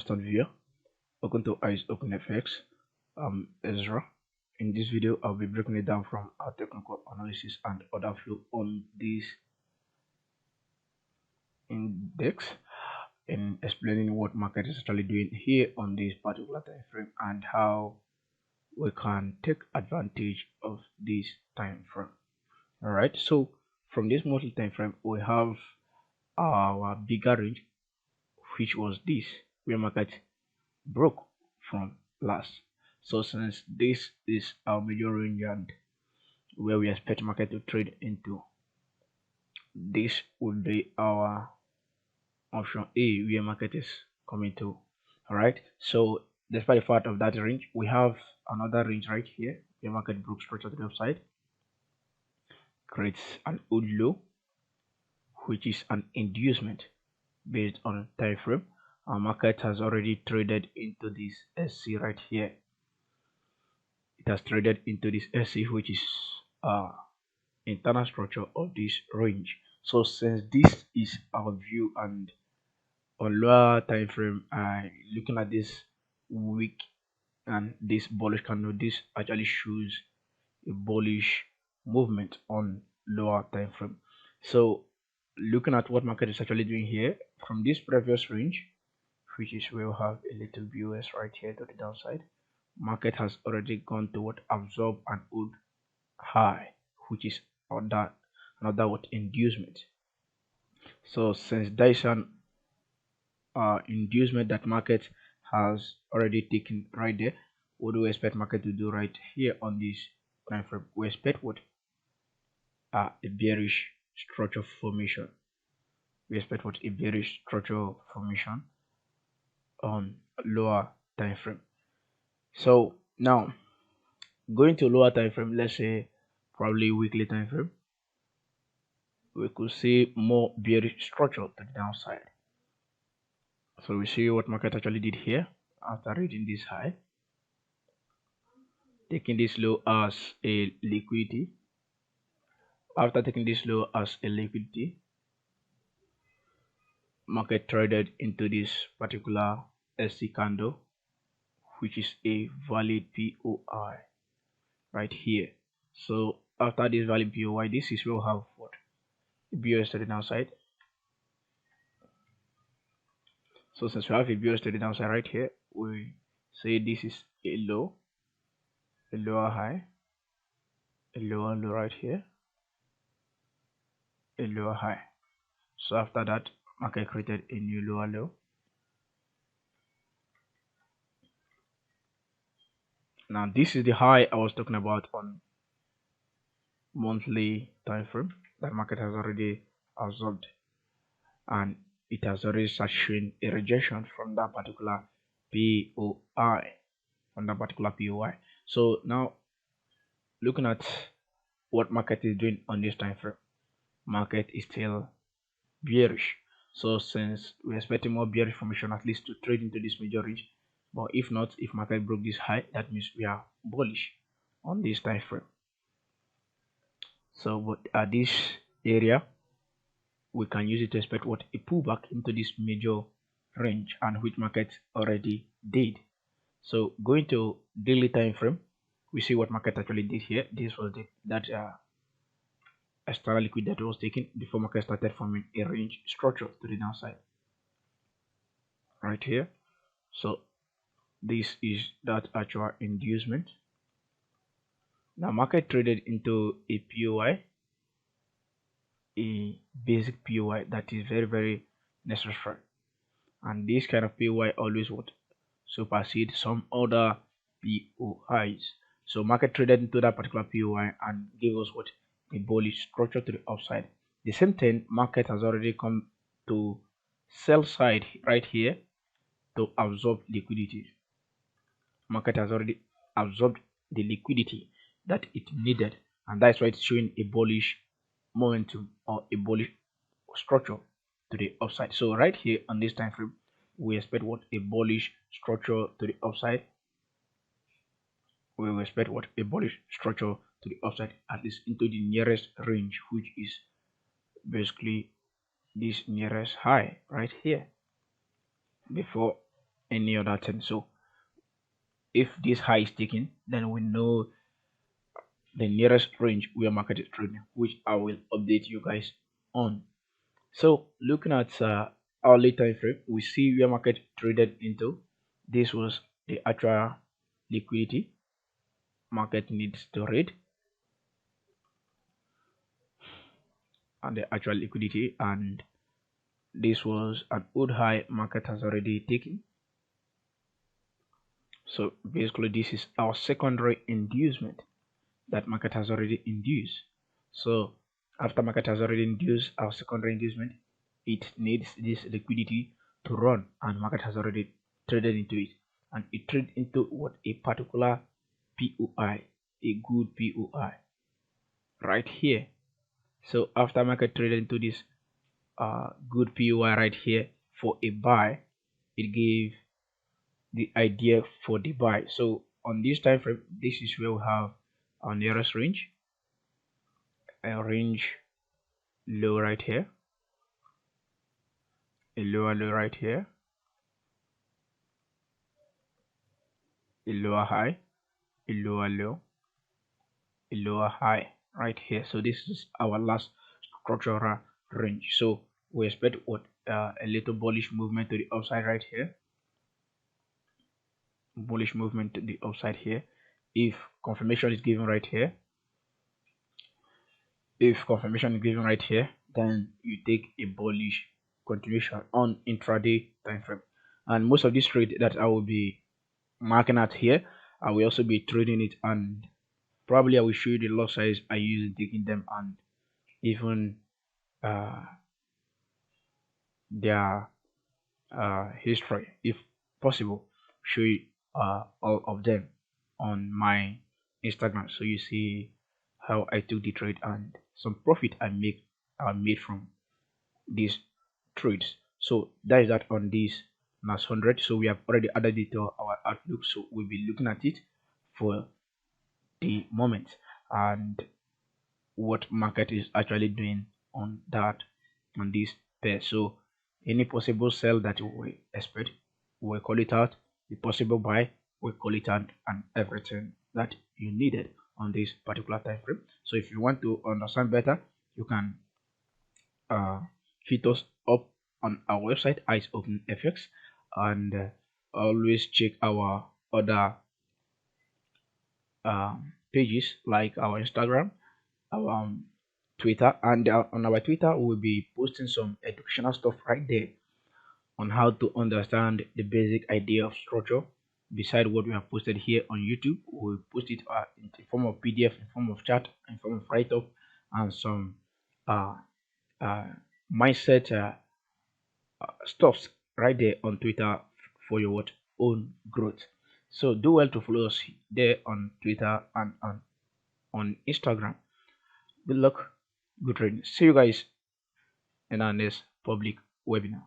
start video. Welcome to Eyes Open FX. I'm Ezra. In this video, I'll be breaking it down from our technical analysis and order flow on this index and explaining what market is actually doing here on this particular time frame and how we can take advantage of this time frame. All right. So from this monthly time frame, we have our bigger range, which was this where market broke from last. So since this is our major range and where we expect market to trade into, this would be our option A where market is coming to. All right. So despite the fact of that range, we have another range right here where market broke structure to the upside, creates an old low, which is an inducement based on time frame. Our market has already traded into this SC right here. It has traded into this SC, which is internal structure of this range. So since this is our view and on lower time frame, looking at this week and this bullish candle, this actually shows a bullish movement on lower time frame. So looking at what market is actually doing here from this previous range, which is where we have a little BOS right here to the downside, market has already gone to what absorb an old high, which is another what inducement. So since there is an inducement that market has already taken right there, what do we expect market to do right here on this time frame? We expect what a bearish structure formation. We expect what a bearish structure formation on lower time frame. So now going to lower time frame, let's say probably weekly time frame, we could see more bearish structure to the downside. So we see what market actually did here after reading this high, taking this low as a liquidity. After taking this low as a liquidity, market traded into this particular SC candle, which is a valid POI right here. So after this valid POI, this is where we have what BOS to the downside. So since we have a BOS to the downside right here, we say this is a low, a lower high, a lower low right here, a lower high. So after that, market created a new lower low. Now this is the high I was talking about on monthly time frame that market has already absorbed, and it has already started showing a rejection from that particular POI, So now looking at what market is doing on this time frame, market is still bearish. So since we're expecting more bearish formation at least to trade into this major range, but if not, if market broke this high, that means we are bullish on this time frame. So but at this area, we can use it to expect what a pullback into this major range, and which market already did. So going to daily time frame, we see what market actually did here. This was that external liquid that was taken before market started forming a range structure to the downside right here. So this is that actual inducement. Now market traded into a POI, a basic POI that is very necessary, and this kind of POI always would supersede some other POIs. So market traded into that particular POI and gave us what a bullish structure to the upside. The same thing, market has already come to sell side right here to absorb liquidity. Market has already absorbed the liquidity that it needed, and that's why it's showing a bullish momentum or a bullish structure to the upside. So right here on this time frame, we expect what a bullish structure to the upside. We will expect what a bullish structure to the upside, at least into the nearest range, which is basically this nearest high right here, before any other thing. So if this high is taken, then we know the nearest range where market is trading, which I will update you guys on. So looking at hourly time frame, we see where market traded into. This was the actual liquidity market needs to read, and the actual liquidity, and this was an old high market has already taken. So basically this is our secondary inducement that market has already induced. So after market has already induced our secondary inducement, it needs this liquidity to run, and market has already traded into it, and it traded into what a particular POI, a good POI right here. So after market traded into this good POI right here for a buy, it gave the idea for the buy. So on this time frame, this is where we have our nearest range, a range low right here, a lower low right here, a lower high, a lower low, a lower high right here. So this is our last structural range. So we expect what a little bullish movement to the upside right here, bullish movement to the upside here. If confirmation is given right here, then you take a bullish continuation on intraday time frame. And most of this trade that I will be marking out here, I will also be trading it, and probably I will show you the lot size I use in taking them, and even uh, their history if possible. Show you all of them on my Instagram, so you see how I took the trade and some profit I made from these trades. So that is that on this NAS100. So we have already added it to our outlook, so we'll be looking at it for the moment and what market is actually doing on this pair. So any possible sell that we expect, we'll call it out. The possible buy, we'll call it out, and everything that you needed on this particular time frame. So if you want to understand better, you can hit us up on our website Eyes Open FX, and always check our other pages like our Instagram, our Twitter, and on our Twitter we will be posting some educational stuff right there on how to understand the basic idea of structure. Beside what we have posted here on YouTube, we'll post it in the form of PDF, in form of chat, in form of write-up, and some uh, uh, mindset stuffs right there on Twitter for your own growth. So do well to follow us there on Twitter and on Instagram. Good luck, good trading. See you guys in our next public webinar.